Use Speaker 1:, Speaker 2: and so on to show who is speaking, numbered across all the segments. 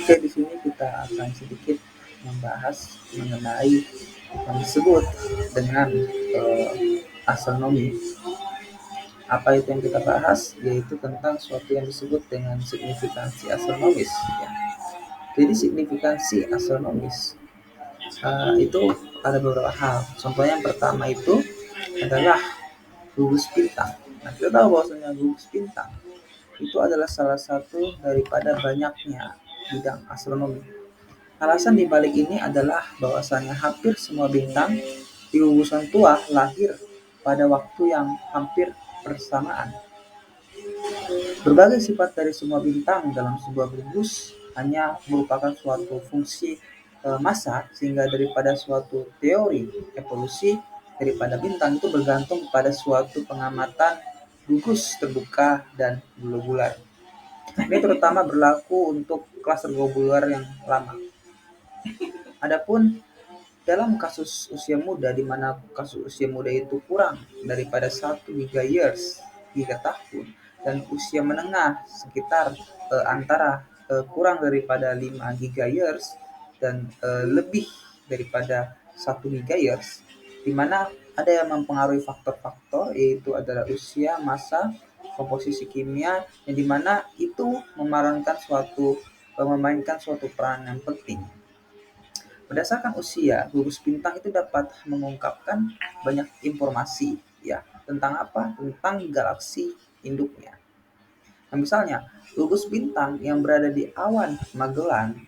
Speaker 1: Oke, di sini kita akan sedikit membahas mengenai yang disebut dengan astronomi. Apa itu yang kita bahas? Yaitu tentang suatu yang disebut dengan signifikansi astronomis. Ya. Jadi signifikansi astronomis itu ada beberapa hal. Contohnya yang pertama itu adalah gugus bintang. Nah, kita tahu bahwasanya gugus bintang itu adalah salah satu daripada banyaknya bidang astronomi. Alasan dibalik ini adalah bahwasannya hampir semua bintang di gugusan tua lahir pada waktu yang hampir bersamaan. Berbagai sifat dari semua bintang dalam sebuah gugus hanya merupakan suatu fungsi massa, sehingga daripada suatu teori evolusi daripada bintang itu bergantung pada suatu pengamatan gugus terbuka dan globular. Ini terutama berlaku untuk klaster globular yang lama. Adapun dalam kasus usia muda, di mana kasus usia muda itu kurang daripada 1 GHz, 3 tahun, dan usia menengah sekitar antara kurang daripada 5 GHz dan lebih daripada 1 GHz, di mana ada yang mempengaruhi faktor-faktor, yaitu adalah usia, masa, komposisi kimia, yang dimana itu memainkan suatu peran yang penting. Berdasarkan usia, gugus bintang itu dapat mengungkapkan banyak informasi ya tentang apa? Tentang galaksi induknya. Nah, misalnya gugus bintang yang berada di awan Magellan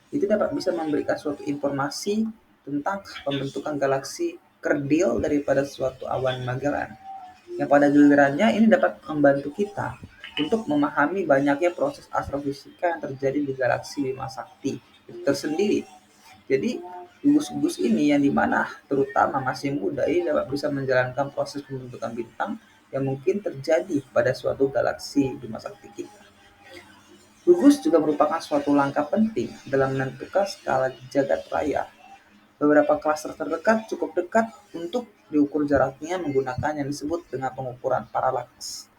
Speaker 1: itu dapat bisa memberikan suatu informasi tentang pembentukan galaksi kerdil daripada suatu awan Magellan. Yang pada gilirannya ini dapat membantu kita untuk memahami banyaknya proses astrofisika yang terjadi di galaksi Bima Sakti itu tersendiri. Jadi gugus-gugus ini yang dimana terutama masih muda ini dapat bisa menjalankan proses pembentukan bintang yang mungkin terjadi pada suatu galaksi Bima Sakti kita. Gugus juga merupakan suatu langkah penting dalam menentukan skala jagat raya. Beberapa klaster terdekat cukup dekat untuk diukur jaraknya menggunakan yang disebut dengan pengukuran paralaks.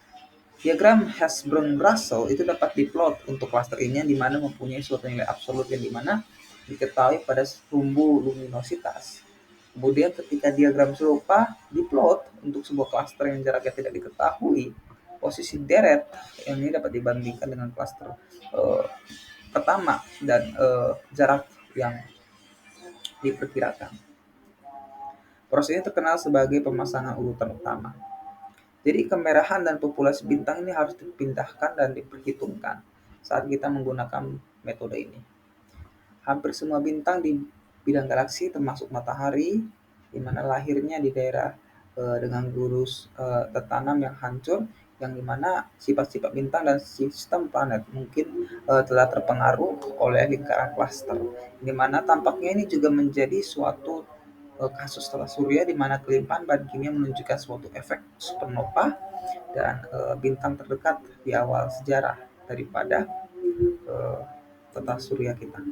Speaker 1: Diagram Hertzsprung-Russell itu dapat diplot untuk klaster ini yang dimana mempunyai suatu nilai absolut yang dimana diketahui pada sumbu luminositas. Kemudian ketika diagram serupa diplot untuk sebuah klaster yang jaraknya tidak diketahui, posisi deret yang ini dapat dibandingkan dengan klaster uh, pertama dan jarak yang diperkirakan. Proses ini terkenal sebagai pemasangan urutan utama. Jadi kemerahan dan populasi bintang ini harus dipindahkan dan diperhitungkan saat kita menggunakan metode ini. Hampir semua bintang di bidang galaksi termasuk matahari, di mana lahirnya di daerah dengan gurus tertanam yang hancur, yang dimana sifat-sifat bintang dan sistem planet mungkin telah terpengaruh oleh lingkaran klaster, di mana tampaknya ini juga menjadi suatu kasus setelah surya, di mana kelimpahan bahan kimia menunjukkan suatu efek supernova dan bintang terdekat di awal sejarah daripada tata surya kita.